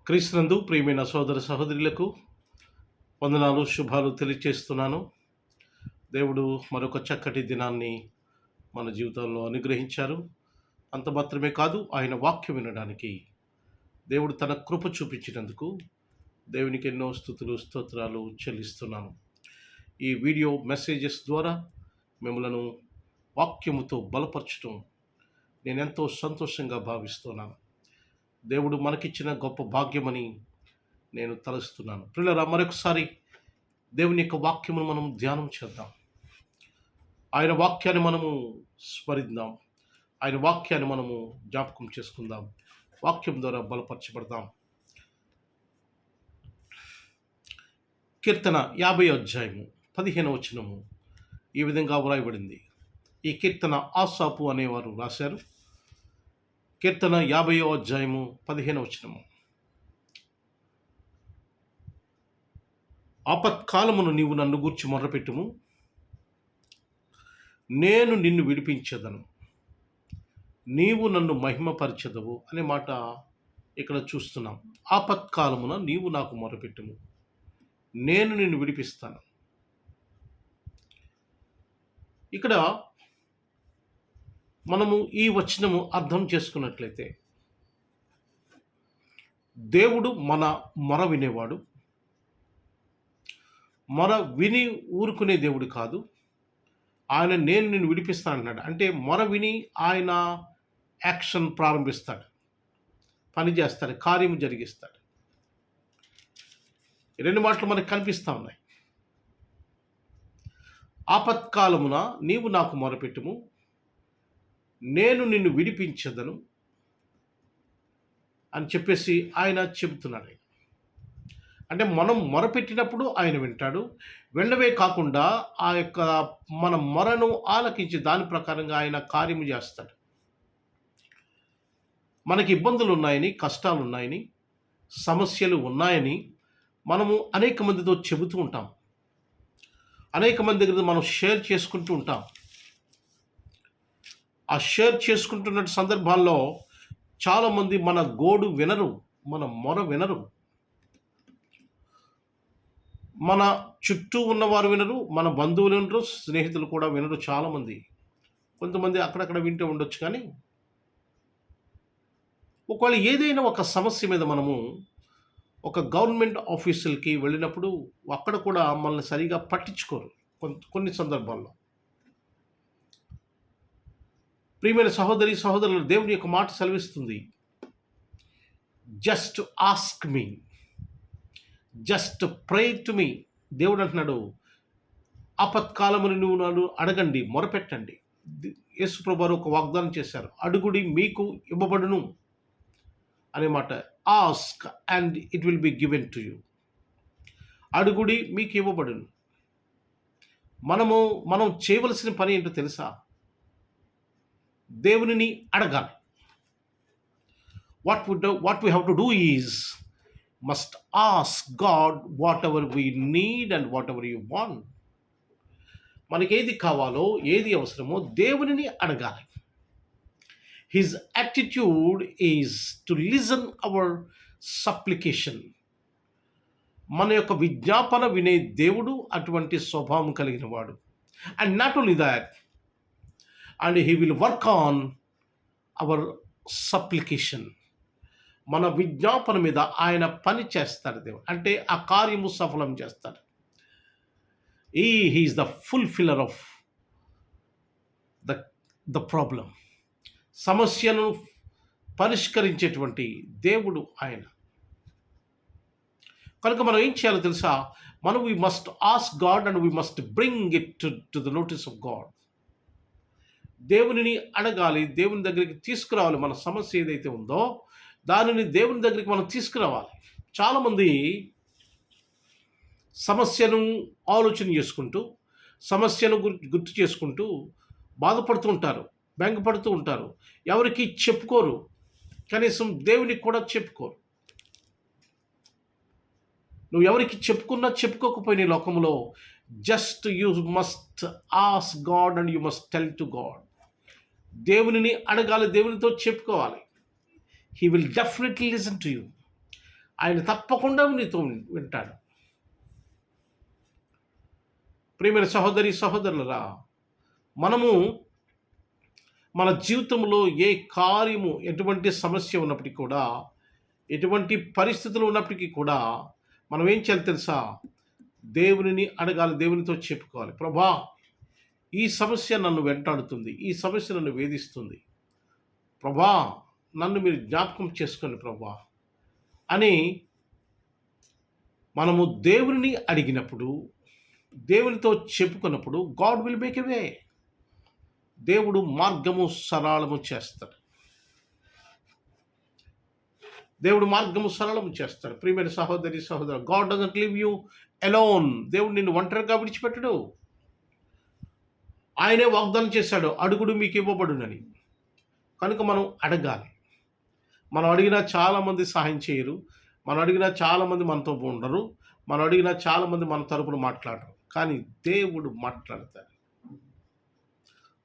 క్రీస్తునందు ప్రియమైన సోదర సహోదరులకు వందనాలు, శుభాలు తెలియచేస్తున్నాను. దేవుడు మరొక చక్కటి దినాన్ని మన జీవితంలో అనుగ్రహించారు. అంత మాత్రమే కాదు, ఆయన వాక్యం వినడానికి దేవుడు తన కృప చూపించినందుకు దేవునికి ఎన్నో స్తుతులు స్తోత్రాలు చెల్లిస్తున్నాను. ఈ వీడియో మెసేజెస్ ద్వారా మిమ్మలను వాక్యముతో బలపరచడం నేనెంతో సంతోషంగా భావిస్తున్నాను. దేవుడు మనకిచ్చిన గొప్ప భాగ్యమని నేను తలుస్తున్నాను. ప్రియులారా, మరొకసారి దేవుని యొక్క వాక్యమును మనం ధ్యానం చేద్దాం. ఆయన వాక్యాన్ని మనము స్మరిద్దాం. ఆయన వాక్యాన్ని మనము జ్ఞాపకం చేసుకుందాం. వాక్యం ద్వారా బలపరచబడదాం. కీర్తన 50 అధ్యాయము 15వ వచనము ఈ విధంగా వ్రాయబడింది. ఈ కీర్తన ఆసాపు అనేవారు రాశారు. కీర్తన 50వ అధ్యాయము 15వ వచనము. ఆపత్కాలమును నీవు నన్ను గూర్చి మొర్రపెట్టుము, నేను నిన్ను విడిపించెదను, నీవు నన్ను మహిమపరచెదవు అనే మాట ఇక్కడ చూస్తున్నాం. ఆపత్కాలమున నీవు నాకు మొర్రపెట్టుము, నేను నిన్ను విడిపిస్తాను. ఇక్కడ మనము ఈ వచనము అర్థం చేసుకున్నట్లయితే, దేవుడు మన మొర వినేవాడు. మొర విని ఊరుకునే దేవుడు కాదు. ఆయన నేను నిన్ను విడిపిస్తాను అంటున్నాడు. అంటే మొర విని ఆయన యాక్షన్ ప్రారంభిస్తాడు, పని చేస్తాడు, కార్యము జరిగిస్తాడు. ఈ రెండు మాటలు మనకు కనిపిస్తూ ఉన్నాయి. ఆపత్కాలమున నీవు నాకు మొరపెట్టుము, నేను నిన్ను విడిపించదను అని చెప్పేసి ఆయన చెబుతున్నాడు. అంటే మనం మొరపెట్టినప్పుడు ఆయన వింటాడు. వినడమే కాకుండా ఆ యొక్క మన మొరను ఆలకించి దాని ప్రకారంగా ఆయన కార్యము చేస్తాడు. మనకి ఇబ్బందులు ఉన్నాయని, కష్టాలు ఉన్నాయని, సమస్యలు ఉన్నాయని మనము అనేక మందితో చెబుతూ ఉంటాం. అనేక మంది దగ్గర మనం షేర్ చేసుకుంటూ ఉంటాం. ఆ షేర్ చేసుకుంటున్న సందర్భాల్లో చాలామంది మన గోడు వినరు, మన మొర వినరు. మన చుట్టూ ఉన్నవారు వినరు, మన బంధువులు వినరు, స్నేహితులు కూడా వినరు. చాలామంది, కొంతమంది అక్కడక్కడ వింటూ ఉండొచ్చు. కానీ ఒకవేళ ఏదైనా ఒక సమస్య మీద మనము ఒక గవర్నమెంట్ ఆఫీసులకి వెళ్ళినప్పుడు అక్కడ కూడా మనల్ని సరిగా పట్టించుకోరు కొన్ని సందర్భాల్లో. ప్రియమైన సహోదరి సహోదరులు, దేవుని యొక్క మాట సెలవిస్తుంది, just ask me, just pray to me. దేవుడు అంటున్నాడు, ఆపత్కాలమును నువ్వు నన్ను అడగండి, మొరపెట్టండి. యేసు ప్రభువారు ఒక వాగ్దానం చేశారు, అడుగుడి మీకు ఇవ్వబడును అనే మాట. Ask and it will be given to you. అడుగుడి మీకు ఇవ్వబడును. మనం చేయవలసిన పని ఏంటో తెలుసా? దేవునిని అడగాలి. What we have to do is must ask God whatever we need and whatever you want. మనకి ఏది కావాలో, ఏది అవసరమో దేవునిని అడగాలి. His attitude is to listen our supplication. మన యొక్క విజ్ఞాపన వినే దేవుడు అటువంటి స్వభావం కలిగిన వాడు. And not only that, and he will work on our supplication. మన విజ్ఞాపన మీద ఆయన పని చేస్తాడు దేవుడు. అంటే ఆ కార్యము సఫలం చేస్తాడు. He is the fulfiller of the problem. సమస్యను పరిష్కరించేటువంటి దేవుడు ఆయన. కనుక మనం ఏం చేయాలో తెలుసా? we must ask God and we must bring it to the notice of God. దేవునిని అడగాలి, దేవుని దగ్గరికి తీసుకురావాలి. మన సమస్య ఏదైతే ఉందో దానిని దేవుని దగ్గరికి మనం తీసుకురావాలి. చాలామంది సమస్యను ఆలోచన చేసుకుంటూ, సమస్యను గుర్తు చేసుకుంటూ బాధపడుతూ ఉంటారు, బెంగపడుతూ ఉంటారు. ఎవరికి చెప్పుకోరు, కనీసం దేవునికి కూడా చెప్పుకోరు. నువ్వు ఎవరికి చెప్పుకున్నా చెప్పుకోకపోయిన ఈ లోకంలో just you must ask God and you must tell to God. దేవునిని అడగాలి, దేవునితో చెప్పుకోవాలి. He will definitely listen to you. ఆయన తప్పకుండా నీతో వింటాడు. ప్రియమైన సహోదరి సహోదరులరా, మనము మన జీవితంలో ఏ కార్యము, ఎటువంటి సమస్య ఉన్నప్పటికీ కూడా, ఎటువంటి పరిస్థితులు ఉన్నప్పటికీ కూడా మనం ఏం చేయాలి తెలుసా? దేవునిని అడగాలి, దేవునితో చెప్పుకోవాలి. ప్రభా, ఈ సమస్య నన్ను వెంటాడుతుంది, ఈ సమస్య నన్ను వేధిస్తుంది, ప్రభా నన్ను మీరు జ్ఞాపకం చేసుకోండి ప్రభా అని మనము దేవునిని అడిగినప్పుడు, దేవునితో చెప్పుకున్నప్పుడు గాడ్ విల్ మేక్ ఎ వే. దేవుడు మార్గము సరళము చేస్తాడు. దేవుడు మార్గము సరళము చేస్తాడు. ప్రియమైన సహోదరి సహోదరు, God doesn't leave you alone. దేవుడు నిన్ను ఒంటరిగా విడిచిపెట్టడు. ఆయనే వాగ్దానం చేశాడు, అడుగుడు మీకు ఇవ్వబడునని. కనుక మనం అడగాలి. మనం అడిగినా చాలామంది సహాయం చేయరు, మనం అడిగినా చాలామంది మనతో ఉండరు, మనం అడిగినా చాలామంది మన తరపున మాట్లాడరు. కానీ దేవుడు మాట్లాడతాడు.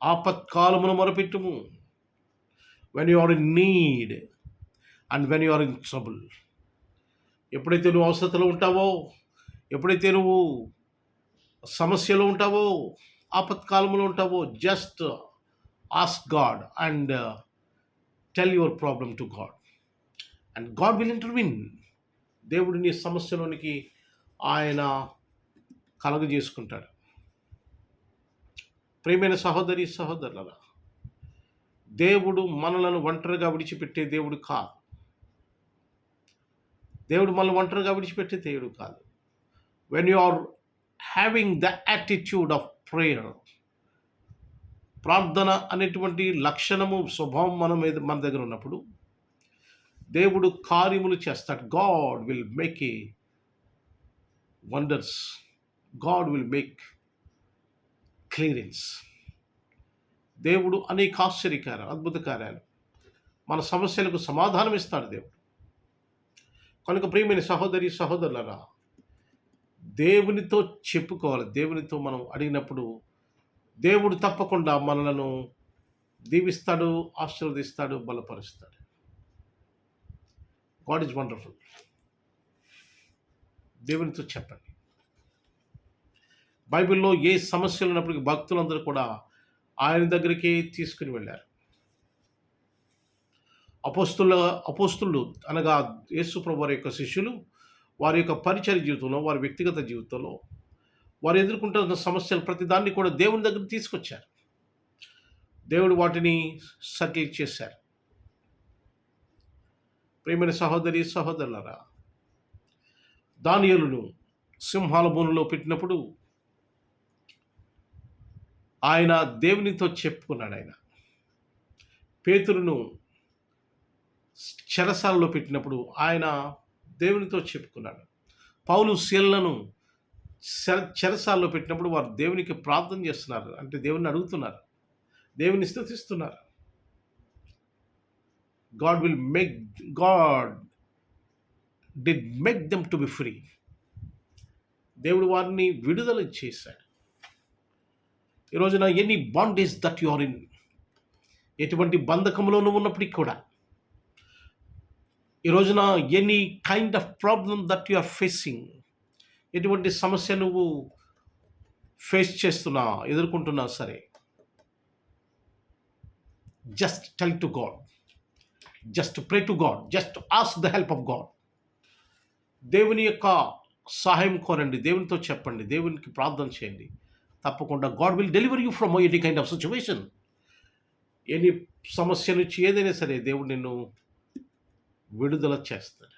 ఆపత్కాలమును మొరపెట్టుము. When you are in need and when you are in trouble. ఎప్పుడైతే నువ్వు అవసరతలో ఉంటావో, ఎప్పుడైతే నువ్వు సమస్యలో ఉంటావో, ఆపత్కాలంలో ఉంటావో, just ask God and tell your problem to God and God will intervene. దేవుడు నీ సమస్యలోనికి ఆయన కలుగజేసుకుంటాడు. ప్రియమైన సహోదరి సహోదరులరా, దేవుడు మనలను ఒంటరిగా విడిచిపెట్టే దేవుడు కాదు. దేవుడు మనల్ని ఒంటరిగా విడిచిపెట్టే దేవుడు కాదు. When you are having the attitude of prayer, ప్రార్థన అనేటువంటి లక్షణము, స్వభావం మన దగ్గర ఉన్నప్పుడు దేవుడు కార్యములు చేస్తాడు. God will make a wonders. God will make clearance. దేవుడు అనేక ఆశ్చర్యకార్యాలు, అద్భుత కార్యాలు, మన సమస్యలకు సమాధానం ఇస్తాడు దేవుడు. కనుక ప్రియమైన సహోదరి సహోదరులరా, దేవునితో చెప్పుకోవాలి. దేవునితో మనం అడిగినప్పుడు దేవుడు తప్పకుండా మనలను దీవిస్తాడు, ఆశీర్వదిస్తాడు, బలపరుస్తాడు. God is wonderful. దేవునితో చెప్పండి. బైబిల్లో ఏ సమస్యలు ఉన్నప్పటికీ భక్తులందరూ కూడా ఆయన దగ్గరికి తీసుకుని వెళ్ళారు. అపోస్తులు అనగా యేసు ప్రభువు వారి యొక్క శిష్యులు వారి యొక్క పరిచర్య జీవితంలో, వారి వ్యక్తిగత జీవితంలో వారు ఎదుర్కొంటున్న సమస్యలు ప్రతిదాన్ని కూడా దేవుని దగ్గర తీసుకొచ్చారు. దేవుడు వాటిని సెటిల్ చేశారు. ప్రియమైన సహోదరి సహోదరులారా, దానియేలును సింహాల బోనులో పెట్టినప్పుడు ఆయన దేవునితో చెప్పుకున్నాడు. ఆయన పేతురును చెరసాలలో పెట్టినప్పుడు ఆయన దేవునితో చెప్పుకున్నాడు. పౌలు శీలను చెరసాలలో పెట్టినప్పుడు వారు దేవునికి ప్రార్థన చేస్తున్నారు, అంటే దేవుని అడుగుతున్నారు, దేవుని స్తుతిస్తున్నారు. God did make them to be free. దేవుడు వారిని విడుదల చేశాడు. ఈ రోజున any bondage that you are in, ఎటువంటి బంధకంలో నువ్వు ఉన్నప్పటికీ కూడా, ఈ రోజున any kind of problem that you are facing, ఎటువంటి సమస్య నువ్వు ఫేస్ చేస్తున్నా, ఎదుర్కొంటున్నా సరే, just tell to God, just pray to God, just ask the help of God. దేవుని యొక్క సహాయం కోరండి, దేవునితో చెప్పండి, దేవునికి ప్రార్థన చేయండి. తప్పకుండా God will deliver you from any kind of situation. Any సమస్య నుంచి ఏదైనా సరే దేవుడు నిన్ను విడుదల చేస్తాడు.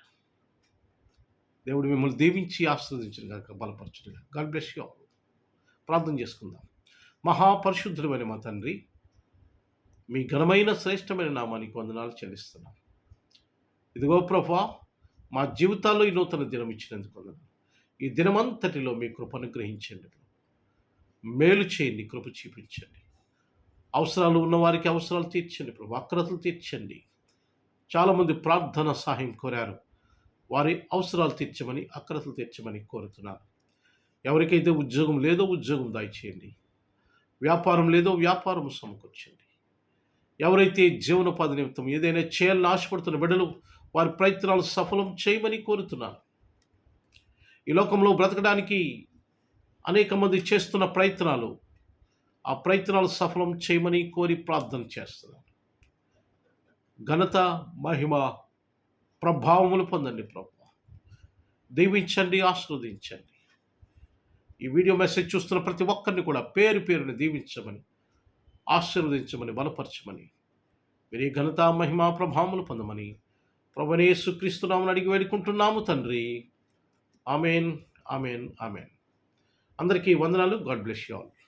దేవుడు మిమ్మల్ని దీవించి ఆశీర్వదించిన గాక, బలపరచుగా. God bless you all. ప్రార్థన చేసుకుందాం. మహాపరిశుద్ధుడైన మా తండ్రి, మీ ఘనమైన శ్రేష్టమైన నామానికి వందనాలు చెల్లిస్తున్నాం. ఇదిగో ప్రభువా, మా జీవితాల్లో ఈ నూతన దినం ఇచ్చినందుకు వందనాలు. ఈ దినమంతటిలో మీ కృపను గ్రహించండి, మేలు చేయండి, కృప చూపించండి. అవసరాలు ఉన్నవారికి అవసరాలు తీర్చండి ప్రభు, అక్రతలు తీర్చండి. చాలామంది ప్రార్థన సహాయం కోరారు, వారి అవసరాలు తీర్చమని, అక్రతలు తీర్చమని కోరుతున్నారు. ఎవరికైతే ఉద్యోగం లేదో ఉద్యోగం దయచేయండి, వ్యాపారం లేదో వ్యాపారం సమకూర్చండి. ఎవరైతే జీవనోపాధి నిమిత్తం ఏదైనా చేయాలని ఆశపడుతున్న బిడ్డలు వారి ప్రయత్నాలు సఫలం చేయమని కోరుతున్నాను. ఈ లోకంలో బ్రతకడానికి అనేక మంది చేస్తున్న ప్రయత్నాలు, ఆ ప్రయత్నాలు సఫలం చేయమని కోరి ప్రార్థన చేస్తున్నాను. ఘనత, మహిమ, ప్రభావములు పొందండి ప్రభు. దీవించండి, ఆశీర్వదించండి. ఈ వీడియో మెసేజ్ చూస్తున్న ప్రతి ఒక్కరిని కూడా పేరు పేరుని దీవించమని, ఆశీర్వదించమని, బలపరచమని, మీరు ఈ ఘనత, మహిమ, ప్రభావములు పొందమని ప్రభువైన యేసుక్రీస్తు నామమున అడిగి వేడుకుంటున్నాము తండ్రి. Amen, amen, amen. అందరికీ వందనాలు. God bless you all.